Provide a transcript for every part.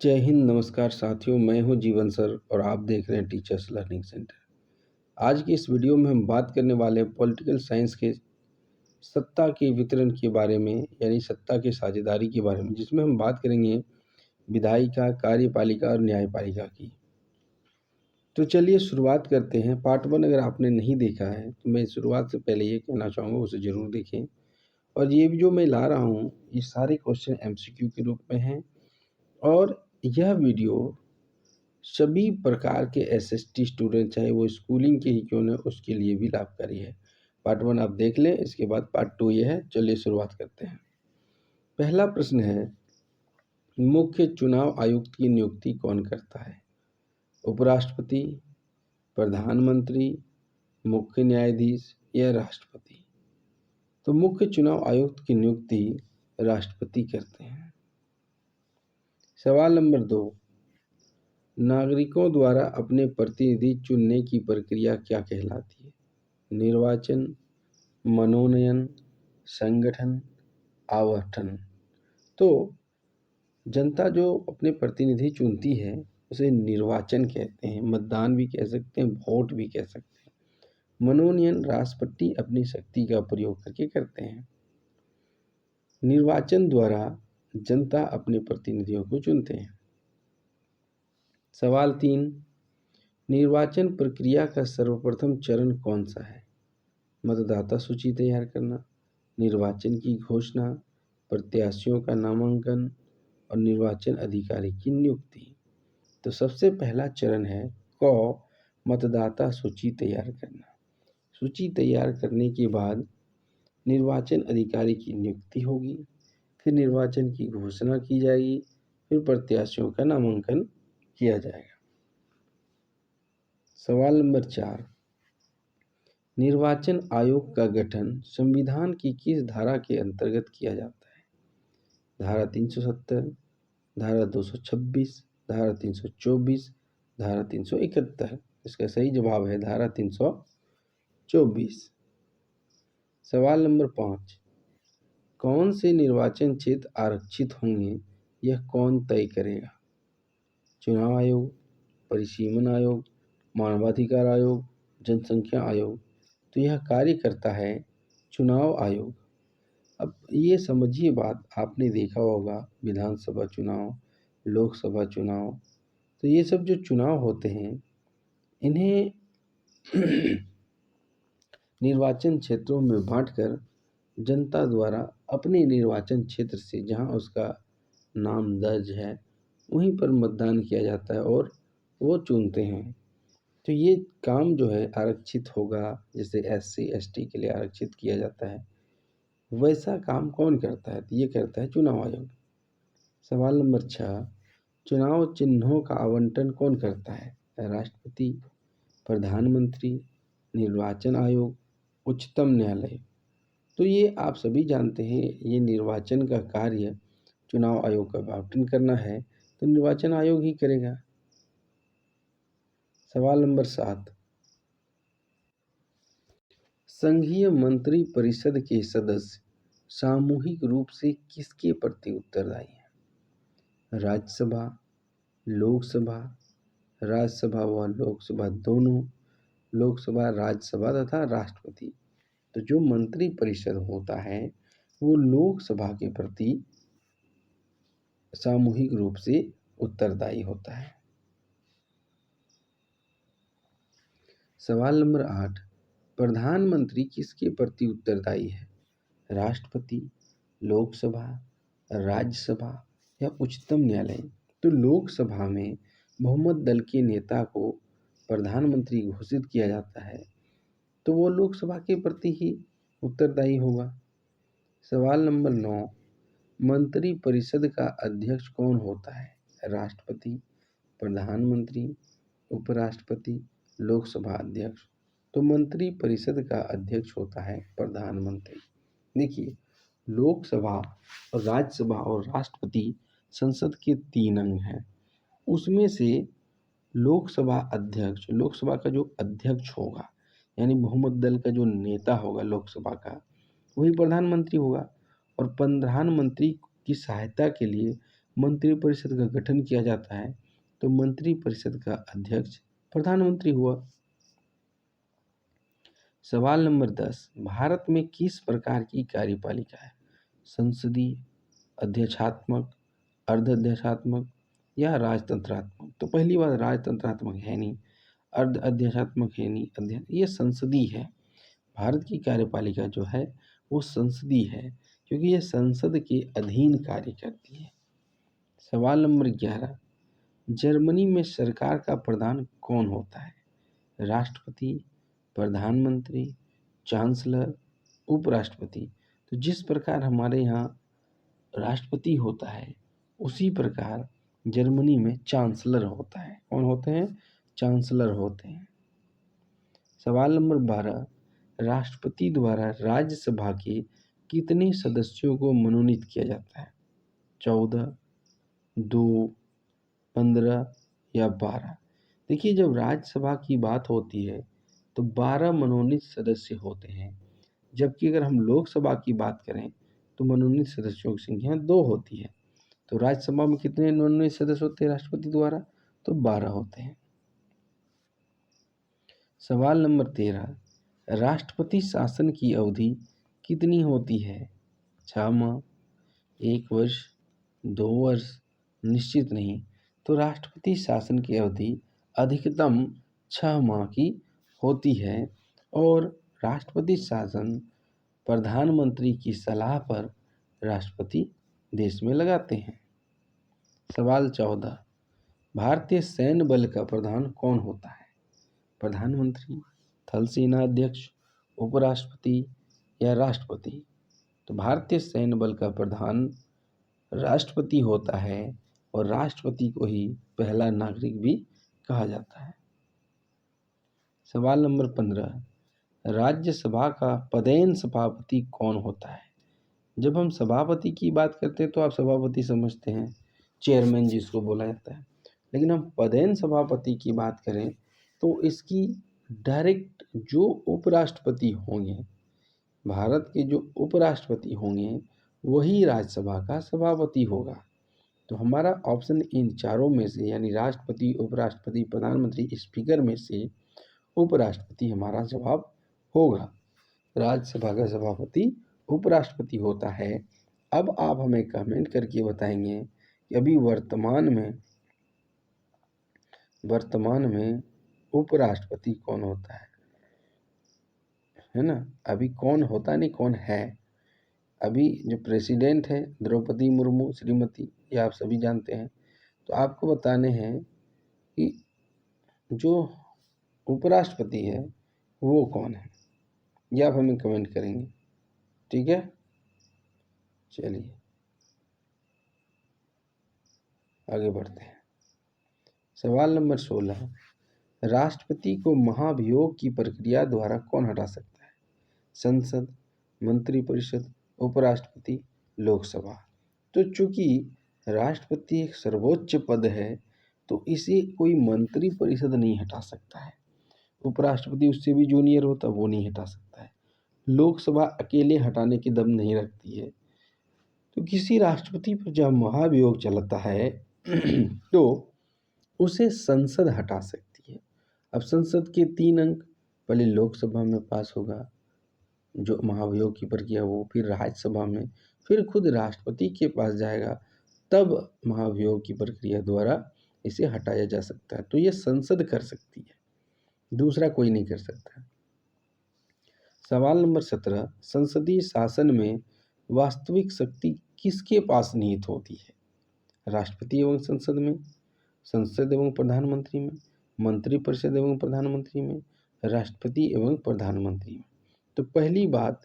जय हिंद, नमस्कार साथियों। मैं हूं जीवन सर और आप देख रहे हैं टीचर्स लर्निंग सेंटर। आज की इस वीडियो में हम बात करने वाले हैं पॉलिटिकल साइंस के सत्ता के वितरण के बारे में, यानी सत्ता की साझेदारी के बारे में, जिसमें हम बात करेंगे विधायिका, कार्यपालिका और न्यायपालिका की। तो चलिए शुरुआत करते हैं। पार्ट 1 अगर आपने नहीं देखा है तो मैं शुरुआत से पहले ये कहना चाहूँगा उसे ज़रूर देखें। और ये भी जो मैं ला रहा हूँ ये सारे क्वेश्चन MCQ के रूप में हैं। और यह वीडियो सभी प्रकार के SST स्टूडेंट, चाहे वो स्कूलिंग के ही क्यों न, उसके लिए भी लाभकारी है। पार्ट 1 आप देख लें, इसके बाद पार्ट 2 ये है। चलिए शुरुआत करते हैं। पहला प्रश्न है, मुख्य चुनाव आयुक्त की नियुक्ति कौन करता है? उपराष्ट्रपति, प्रधानमंत्री, मुख्य न्यायाधीश या राष्ट्रपति? तो मुख्य चुनाव आयुक्त की नियुक्ति राष्ट्रपति करते हैं। सवाल नंबर 2, नागरिकों द्वारा अपने प्रतिनिधि चुनने की प्रक्रिया क्या कहलाती है? निर्वाचन, मनोनयन, संगठन, आवंटन? तो जनता जो अपने प्रतिनिधि चुनती है उसे निर्वाचन कहते हैं, मतदान भी कह सकते हैं, वोट भी कह सकते हैं। मनोनयन राष्ट्रपति अपनी शक्ति का प्रयोग करके करते हैं। निर्वाचन द्वारा जनता अपने प्रतिनिधियों को चुनते हैं। सवाल 3, निर्वाचन प्रक्रिया का सर्वप्रथम चरण कौन सा है? मतदाता सूची तैयार करना, निर्वाचन की घोषणा, प्रत्याशियों का नामांकन और निर्वाचन अधिकारी की नियुक्ति। तो सबसे पहला चरण है क, मतदाता सूची तैयार करना। सूची तैयार करने के बाद निर्वाचन अधिकारी की नियुक्ति होगी, फिर निर्वाचन की घोषणा की जाएगी, फिर प्रत्याशियों का नामांकन किया जाएगा। सवाल नंबर 4, निर्वाचन आयोग का गठन संविधान की किस धारा के अंतर्गत किया जाता है? धारा 370, धारा 226, धारा 324, धारा 371? इसका सही जवाब है धारा 324। सवाल नंबर 5, कौन से निर्वाचन क्षेत्र आरक्षित होंगे, यह कौन तय करेगा? चुनाव आयोग, परिसीमन आयोग, मानवाधिकार आयोग, जनसंख्या आयोग? तो यह कार्य करता है चुनाव आयोग। अब ये समझिए बात, आपने देखा होगा विधानसभा चुनाव, लोकसभा चुनाव, तो ये सब जो चुनाव होते हैं इन्हें निर्वाचन क्षेत्रों में बांटकर जनता द्वारा अपने निर्वाचन क्षेत्र से जहां उसका नाम दर्ज है वहीं पर मतदान किया जाता है और वो चुनते हैं। तो ये काम जो है आरक्षित होगा, जैसे SC ST के लिए आरक्षित किया जाता है, वैसा काम कौन करता है? तो ये करता है चुनाव आयोग। सवाल नंबर 6, चुनाव चिन्हों का आवंटन कौन करता है? राष्ट्रपति, प्रधानमंत्री, निर्वाचन आयोग, उच्चतम न्यायालय? तो ये आप सभी जानते हैं, ये निर्वाचन का कार्य चुनाव आयोग का आवंटन करना है तो निर्वाचन आयोग ही करेगा। सवाल नंबर 7, संघीय मंत्री परिषद के सदस्य सामूहिक रूप से किसके प्रति उत्तरदायी हैं? राज्यसभा, लोकसभा, राज्यसभा व लोकसभा दोनों, लोकसभा, राज्यसभा तथा राष्ट्रपति? तो जो मंत्री परिषद होता है वो लोकसभा के प्रति सामूहिक रूप से उत्तरदायी होता है। सवाल नंबर 8, प्रधानमंत्री किसके प्रति उत्तरदायी है? राष्ट्रपति, लोकसभा, राज्यसभा या उच्चतम न्यायालय? तो लोकसभा में बहुमत दल के नेता को प्रधानमंत्री घोषित किया जाता है तो वो लोकसभा के प्रति ही उत्तरदायी होगा। सवाल नंबर 9, मंत्री परिषद का अध्यक्ष कौन होता है? राष्ट्रपति, प्रधानमंत्री, उपराष्ट्रपति, लोकसभा अध्यक्ष? तो मंत्री परिषद का अध्यक्ष होता है प्रधानमंत्री। देखिए, लोकसभा और राज्यसभा और राष्ट्रपति संसद के 3 अंग हैं। उसमें से लोकसभा अध्यक्ष, लोकसभा का जो अध्यक्ष होगा यानी बहुमत दल का जो नेता होगा लोकसभा का, वही प्रधानमंत्री होगा। और प्रधानमंत्री की सहायता के लिए मंत्रिपरिषद का गठन किया जाता है तो मंत्रिपरिषद का अध्यक्ष प्रधानमंत्री हुआ। सवाल नंबर 10, भारत में किस प्रकार की कार्यपालिका है? संसदीय, अध्यक्षात्मक, अर्ध-अध्यक्षात्मक या राजतंत्रात्मक? तो पहली बात, राजतंत्रात्मक है नहीं, अर्ध-अध्यक्षात्मक है नहीं, ये संसदीय है। भारत की कार्यपालिका जो है वो संसदीय है क्योंकि ये संसद के अधीन कार्य करती है। सवाल नंबर 11, जर्मनी में सरकार का प्रधान कौन होता है? राष्ट्रपति, प्रधानमंत्री, चांसलर, उपराष्ट्रपति? तो जिस प्रकार हमारे यहाँ राष्ट्रपति होता है उसी प्रकार जर्मनी में चांसलर होता है। कौन होते हैं? चांसलर होते हैं। सवाल नंबर 12, राष्ट्रपति द्वारा राज्यसभा के कितने सदस्यों को मनोनीत किया जाता है? 14, 2, 15 या 12? देखिए, जब राज्यसभा की बात होती है तो 12 मनोनीत सदस्य होते हैं, जबकि अगर हम लोकसभा की बात करें तो मनोनीत सदस्यों की संख्या 2 होती है। तो राज्यसभा में कितने मनोनीत सदस्य होते हैं राष्ट्रपति द्वारा? तो 12 होते हैं। सवाल नंबर 13, राष्ट्रपति शासन की अवधि कितनी होती है? 6 माह, 1 वर्ष, 2 वर्ष? निश्चित नहीं। तो राष्ट्रपति शासन की अवधि अधिकतम 6 माह की होती है और राष्ट्रपति शासन प्रधानमंत्री की सलाह पर राष्ट्रपति देश में लगाते हैं। सवाल 14, भारतीय सैन्य बल का प्रधान कौन होता है? प्रधानमंत्री, थल सेना अध्यक्ष, उपराष्ट्रपति या राष्ट्रपति? तो भारतीय सैन्य बल का प्रधान राष्ट्रपति होता है और राष्ट्रपति को ही पहला नागरिक भी कहा जाता है। सवाल नंबर 15, राज्यसभा का पदेन सभापति कौन होता है? जब हम सभापति की बात करते हैं तो आप सभापति समझते हैं, चेयरमैन जिसको बोला जाता है, लेकिन हम पदेन सभापति की बात करें तो इसकी डायरेक्ट जो उपराष्ट्रपति होंगे, भारत के जो उपराष्ट्रपति होंगे वही राज्यसभा का सभापति होगा। तो हमारा ऑप्शन इन चारों में से यानी राष्ट्रपति, उपराष्ट्रपति, प्रधानमंत्री, स्पीकर में से उपराष्ट्रपति हमारा जवाब होगा। राज्यसभा का सभापति उपराष्ट्रपति होता है। अब आप हमें कमेंट करके बताएंगे कि अभी वर्तमान में उपराष्ट्रपति कौन होता है ना? अभी कौन होता नहीं, कौन है। अभी जो प्रेसिडेंट है द्रौपदी मुर्मू श्रीमती, ये आप सभी जानते हैं। तो आपको बताने हैं कि जो उपराष्ट्रपति है वो कौन है, ये आप हमें कमेंट करेंगे, ठीक है? चलिए आगे बढ़ते हैं। सवाल नंबर 16, राष्ट्रपति को महाभियोग की प्रक्रिया द्वारा कौन हटा सकता है? संसद, मंत्रिपरिषद, उपराष्ट्रपति, लोकसभा? तो चूंकि राष्ट्रपति एक सर्वोच्च पद है तो इसे कोई मंत्रिपरिषद नहीं हटा सकता है। उपराष्ट्रपति उससे भी जूनियर होता, वो नहीं हटा सकता है। लोकसभा अकेले हटाने की दम नहीं रखती है। तो किसी राष्ट्रपति पर जब महाभियोग चलता है तो उसे संसद हटा सकती है। अब संसद के 3 अंक, पहले लोकसभा में पास होगा जो महाभियोग की प्रक्रिया, वो फिर राज्यसभा में, फिर खुद राष्ट्रपति के पास जाएगा, तब महाभियोग की प्रक्रिया द्वारा इसे हटाया जा सकता है। तो ये संसद कर सकती है, दूसरा कोई नहीं कर सकता। सवाल नंबर 17, संसदीय शासन में वास्तविक शक्ति किसके पास निहित होती है? राष्ट्रपति एवं संसद में, संसद एवं प्रधानमंत्री में, मंत्रिपरिषद एवं प्रधानमंत्री में, राष्ट्रपति एवं प्रधानमंत्री में? तो पहली बात,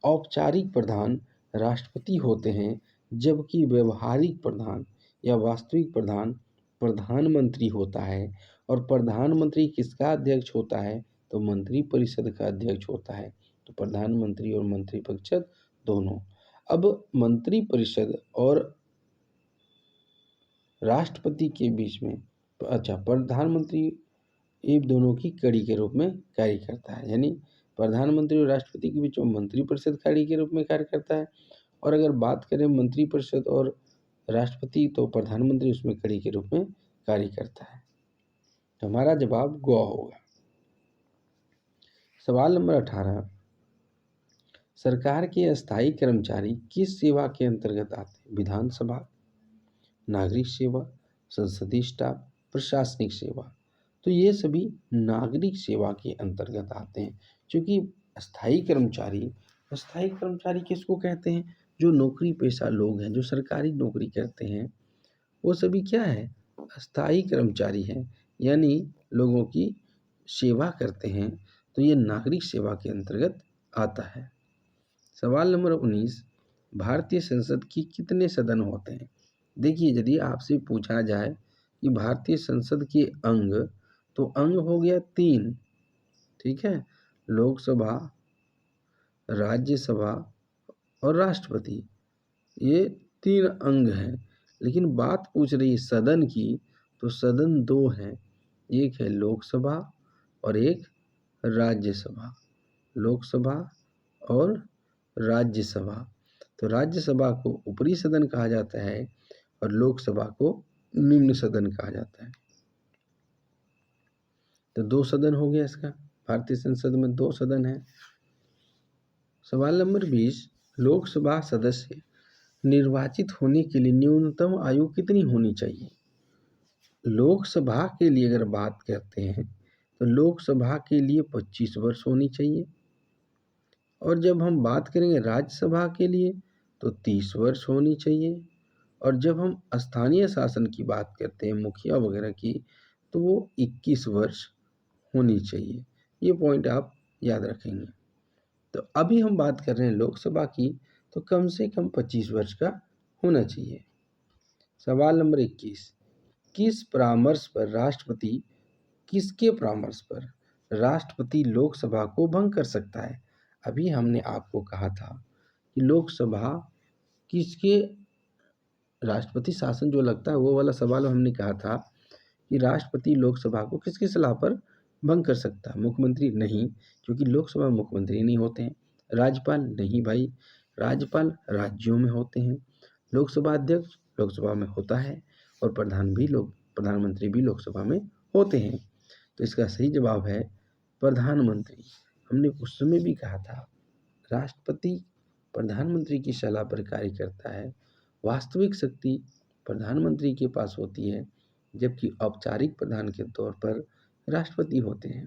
औपचारिक प्रधान राष्ट्रपति होते हैं, जबकि व्यवहारिक प्रधान या वास्तविक प्रधान प्रधानमंत्री होता है। और प्रधानमंत्री किसका अध्यक्ष होता है? तो मंत्रिपरिषद का अध्यक्ष होता है। तो प्रधानमंत्री और मंत्रिपरिषद दोनों। अब मंत्रिपरिषद और राष्ट्रपति के बीच में प्रधानमंत्री ये दोनों की कड़ी के रूप में कार्य करता है, यानी प्रधानमंत्री और राष्ट्रपति के बीच में मंत्रिपरिषद कड़ी के रूप में कार्य करता है। और अगर बात करें मंत्रिपरिषद और राष्ट्रपति तो प्रधानमंत्री उसमें कड़ी के रूप में कार्य करता है। तो हमारा जवाब गोवा होगा। सवाल नंबर 18, सरकार के अस्थायी कर्मचारी किस सेवा के अंतर्गत आते हैं? विधानसभा, नागरिक सेवा, संसदीय स्टाफ, प्रशासनिक सेवा। तो ये सभी नागरिक सेवा के अंतर्गत आते हैं। क्योंकि अस्थायी कर्मचारी किसको कहते हैं? जो नौकरी पेशा लोग हैं, जो सरकारी नौकरी करते हैं, वो सभी क्या है? अस्थायी कर्मचारी हैं, यानी लोगों की सेवा करते हैं। तो ये नागरिक सेवा के अंतर्गत आता है। सवाल नंबर 19, भारतीय संसद की कितने सदन होते हैं? देखिए, यदि आपसे पूछा जाए कि भारतीय संसद के अंग, तो अंग हो गया 3, ठीक है, लोकसभा, राज्यसभा और राष्ट्रपति, ये 3 अंग हैं। लेकिन बात पूछ रही है सदन की, तो सदन 2 हैं, एक है लोकसभा और एक राज्यसभा। लोकसभा और राज्यसभा। तो राज्यसभा को ऊपरी सदन कहा जाता है और लोकसभा को निम्न सदन कहा जाता है। तो 2 सदन हो गया इसका। भारतीय संसद में 2 सदन है। सवाल नंबर 20, लोकसभा सदस्य निर्वाचित होने के लिए न्यूनतम आयु कितनी होनी चाहिए? लोकसभा के लिए अगर बात करते हैं तो लोकसभा के लिए 25 वर्ष होनी चाहिए, और जब हम बात करेंगे राज्यसभा के लिए तो 30 वर्ष होनी चाहिए, और जब हम स्थानीय शासन की बात करते हैं, मुखिया वगैरह की, तो वो 21 वर्ष होनी चाहिए। ये पॉइंट आप याद रखेंगे। तो अभी हम बात कर रहे हैं लोकसभा की, तो कम से कम 25 वर्ष का होना चाहिए। सवाल नंबर 21, किसके परामर्श पर राष्ट्रपति लोकसभा को भंग कर सकता है? अभी हमने आपको कहा था कि लोकसभा किसके, राष्ट्रपति शासन जो लगता है वो वाला सवाल हमने कहा था कि राष्ट्रपति लोकसभा को किसकी सलाह पर भंग कर सकता है? मुख्यमंत्री नहीं, क्योंकि लोकसभा में मुख्यमंत्री नहीं होते हैं। राज्यपाल नहीं भाई, राज्यपाल राज्यों में होते हैं। लोकसभा अध्यक्ष लोकसभा में होता है, और प्रधानमंत्री भी लोकसभा में होते हैं। तो इसका सही जवाब है प्रधानमंत्री। हमने उस समय भी कहा था राष्ट्रपति प्रधानमंत्री की सलाह पर कार्य करता है। वास्तविक शक्ति प्रधानमंत्री के पास होती है, जबकि औपचारिक प्रधान के तौर पर राष्ट्रपति होते हैं।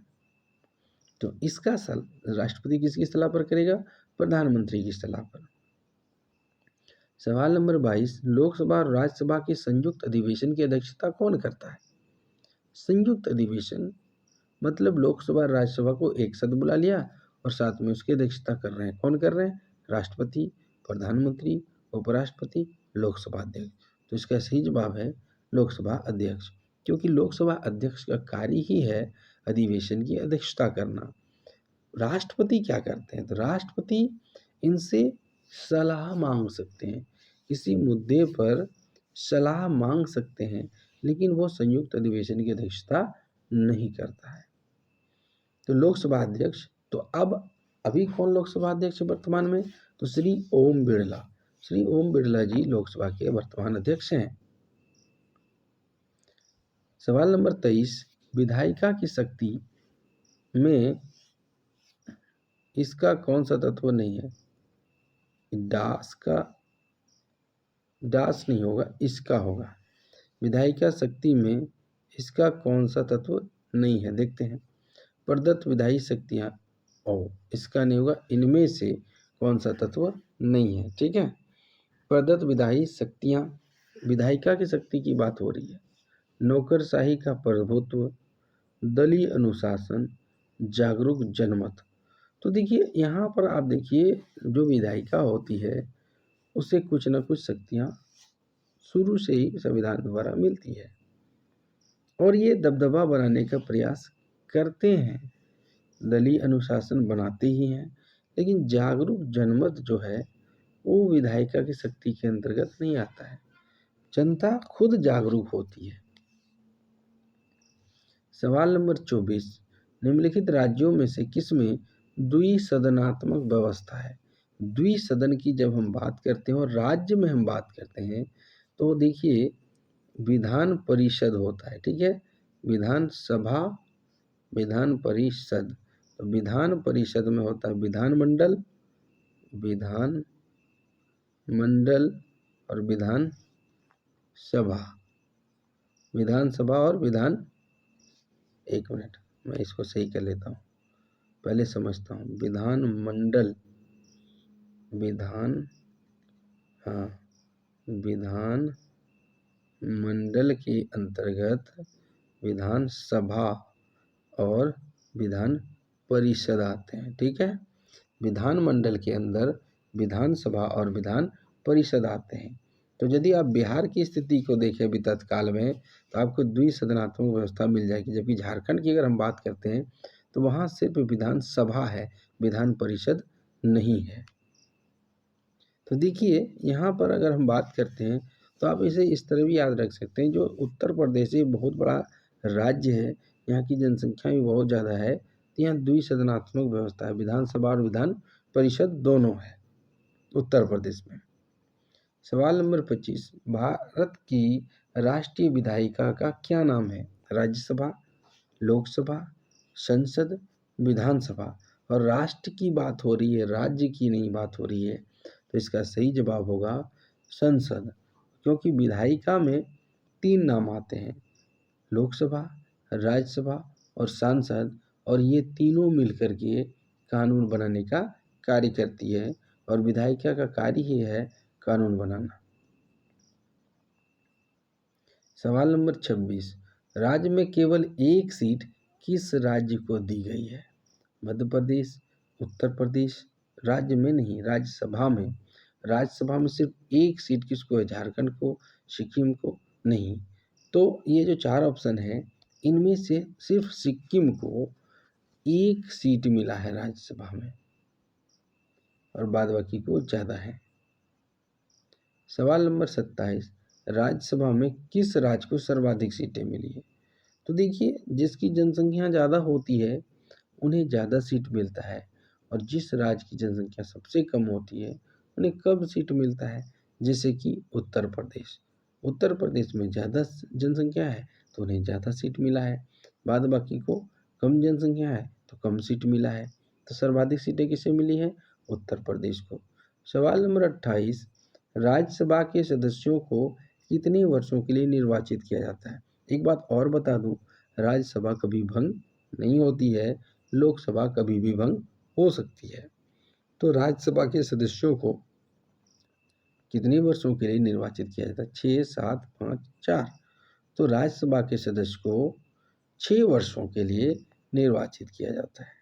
तो इसका राष्ट्रपति किसकी सलाह पर करेगा? प्रधानमंत्री की सलाह पर। सवाल नंबर 22, लोकसभा और राज्यसभा के संयुक्त अधिवेशन की अध्यक्षता कौन करता है? संयुक्त अधिवेशन मतलब लोकसभा और राज्यसभा को एक साथ बुला लिया और साथ में उसकी अध्यक्षता कर रहे हैं। कौन कर रहे हैं? राष्ट्रपति, प्रधानमंत्री, उपराष्ट्रपति, लोकसभा अध्यक्ष। तो इसका सही जवाब है लोकसभा अध्यक्ष, क्योंकि लोकसभा अध्यक्ष का कार्य ही है अधिवेशन की अध्यक्षता करना। राष्ट्रपति क्या करते हैं? तो राष्ट्रपति इनसे सलाह मांग सकते हैं, किसी मुद्दे पर सलाह मांग सकते हैं, लेकिन वो संयुक्त अधिवेशन की अध्यक्षता नहीं करता है। तो लोकसभा अध्यक्ष, तो अभी कौन लोकसभा अध्यक्ष है वर्तमान में? तो श्री ओम बिरला जी लोकसभा के वर्तमान अध्यक्ष हैं। सवाल नंबर 23, विधायिका की शक्ति में इसका कौन सा तत्व नहीं है? दास नहीं होगा, इसका होगा। विधायिका शक्ति में इसका कौन सा तत्व नहीं है? देखते हैं। प्रदत्त विधायी शक्तियाँ, इसका नहीं होगा। इनमें से कौन सा तत्व नहीं है? ठीक है, प्रदत्त विधायी शक्तियाँ, विधायिका की शक्ति की बात हो रही है। नौकरशाही का प्रभुत्व, दलीय अनुशासन, जागरूक जनमत। तो देखिए यहाँ पर आप देखिए, जो विधायिका होती है उसे कुछ न कुछ शक्तियाँ शुरू से ही संविधान द्वारा मिलती है, और ये दबदबा बनाने का प्रयास करते हैं, दलीय अनुशासन बनाते ही हैं। लेकिन जागरूक जनमत जो है वो विधायिका की शक्ति के अंतर्गत नहीं आता है। जनता खुद जागरूक होती है। सवाल नंबर 24, निम्नलिखित राज्यों में से किसमें द्विसदनात्मक व्यवस्था है? द्विसदन की जब हम बात करते हैं और राज्य में हम बात करते हैं, तो देखिए विधान परिषद होता है, ठीक है, विधानसभा, विधान परिषद। तो विधान परिषद में होता है विधानमंडल, विधान मंडल और विधान सभा, विधानसभा और विधान, एक मिनट मैं इसको सही कर लेता हूँ, पहले समझता हूँ। विधान मंडल, विधान, हाँ, विधान मंडल के अंतर्गत विधानसभा और विधान परिषद आते हैं, ठीक है। विधानमंडल के अंदर विधानसभा और विधान परिषद आते हैं। तो यदि आप बिहार की स्थिति को देखें अभी तत्काल में, तो आपको द्विसदनात्मक व्यवस्था मिल जाएगी, जबकि झारखंड की अगर हम बात करते हैं तो वहाँ सिर्फ विधानसभा है, विधान परिषद नहीं है। तो देखिए यहाँ पर अगर हम बात करते हैं तो आप इसे इस तरह भी याद रख सकते हैं, जो उत्तर प्रदेश एक बहुत बड़ा राज्य है, यहाँ की जनसंख्या भी बहुत ज़्यादा है, तो यहाँ द्विसदनात्मक व्यवस्था है, विधानसभा और विधान परिषद दोनों है उत्तर प्रदेश में। सवाल नंबर 25, भारत की राष्ट्रीय विधायिका का क्या नाम है? राज्यसभा, लोकसभा, संसद, विधानसभा। और राष्ट्र की बात हो रही है, राज्य की नहीं बात हो रही है, तो इसका सही जवाब होगा संसद, क्योंकि विधायिका में 3 नाम आते हैं, लोकसभा, राज्यसभा और सांसद, और ये तीनों मिलकर के कानून बनाने का कार्य करती है, और विधायिका का कार्य ही है कानून बनाना। सवाल नंबर 26, राज्य में केवल एक सीट किस राज्य को दी गई है? मध्य प्रदेश, उत्तर प्रदेश, राज्य में नहीं, राज्यसभा में। राज्यसभा में सिर्फ एक सीट किसको है? झारखंड को, सिक्किम को नहीं। तो ये जो 4 ऑप्शन है, इनमें से सिर्फ सिक्किम को एक सीट मिला है राज्यसभा में, और बाद बाकी को ज़्यादा है। सवाल नंबर 27, राज्यसभा में किस राज्य को सर्वाधिक सीटें मिली है? तो देखिए जिसकी जनसंख्या ज़्यादा होती है उन्हें ज़्यादा सीट मिलता है, और जिस राज्य की जनसंख्या सबसे कम होती है उन्हें कम सीट मिलता है, जैसे कि उत्तर प्रदेश। उत्तर प्रदेश में ज़्यादा जनसंख्या है तो उन्हें ज़्यादा सीट मिला है, बाद बाकी को कम जनसंख्या है तो कम सीट मिला है। तो सर्वाधिक सीटें किसे मिली है? उत्तर प्रदेश को। सवाल नंबर 28, राज्यसभा के सदस्यों को कितने वर्षों के लिए निर्वाचित किया जाता है? एक बात और बता दूं, राज्यसभा कभी भंग नहीं होती है, लोकसभा कभी भी भंग हो सकती है। तो राज्यसभा के सदस्यों को कितने वर्षों के लिए निर्वाचित किया जाता है? 6, 7, 5, 4। तो राज्यसभा के सदस्य को 6 वर्षों के लिए निर्वाचित किया जाता है।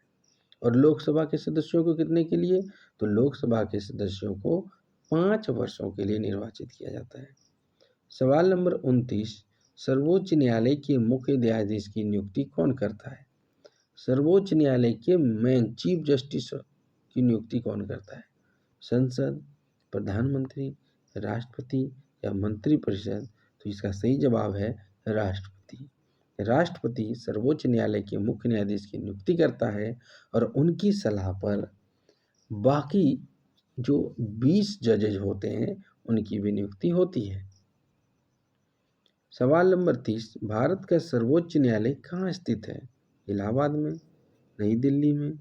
और लोकसभा के सदस्यों को कितने के लिए? तो लोकसभा के सदस्यों को 5 वर्षों के लिए निर्वाचित किया जाता है। सवाल नंबर 29, सर्वोच्च न्यायालय के मुख्य न्यायाधीश की नियुक्ति कौन करता है? सर्वोच्च न्यायालय के मेन चीफ जस्टिस की नियुक्ति कौन करता है? संसद, प्रधानमंत्री, राष्ट्रपति या मंत्रिपरिषद? तो इसका सही जवाब है राष्ट्रपति। राष्ट्रपति सर्वोच्च न्यायालय के मुख्य न्यायाधीश की नियुक्ति करता है, और उनकी सलाह पर बाकी जो 20 जजेज होते हैं उनकी भी नियुक्ति होती है। सवाल नंबर 30, भारत का सर्वोच्च न्यायालय कहाँ स्थित है? इलाहाबाद में, नई दिल्ली में,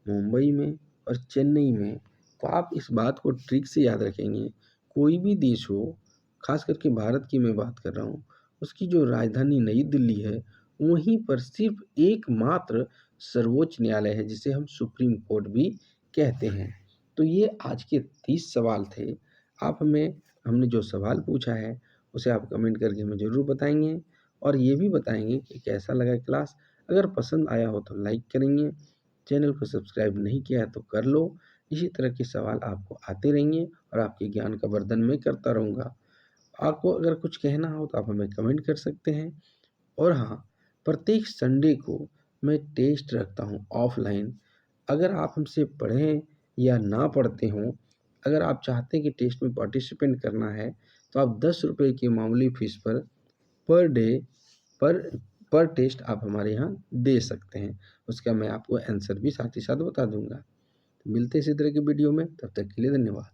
मुंबई में और चेन्नई में। तो आप इस बात को ट्रिक से याद रखेंगे, कोई भी देश हो, खास करके भारत की मैं बात कर रहा हूँ, उसकी जो राजधानी नई दिल्ली है वहीं पर सिर्फ एकमात्र सर्वोच्च न्यायालय है, जिसे हम सुप्रीम कोर्ट भी कहते हैं। तो ये आज के 30 सवाल थे। आप हमने जो सवाल पूछा है उसे आप कमेंट करके हमें ज़रूर बताएंगे, और ये भी बताएंगे कि कैसा लगा क्लास। अगर पसंद आया हो तो लाइक करेंगे, चैनल को सब्सक्राइब नहीं किया है तो कर लो। इसी तरह के सवाल आपको आते रहेंगे और आपके ज्ञान का वर्धन मैं करता रहूँगा। आपको अगर कुछ कहना हो तो आप हमें कमेंट कर सकते हैं। और हाँ, प्रत्येक संडे को मैं टेस्ट रखता हूँ ऑफलाइन। अगर आप हमसे पढ़ें या ना पढ़ते हों, अगर आप चाहते हैं कि टेस्ट में पार्टिसिपेंट करना है, तो आप 10 रुपये की मामूली फीस पर डे पर पर टेस्ट आप हमारे यहाँ दे सकते हैं। उसका मैं आपको आंसर भी साथ ही साथ बता दूंगा। मिलते हैं इसी तरह की वीडियो में, तब तक के लिए धन्यवाद।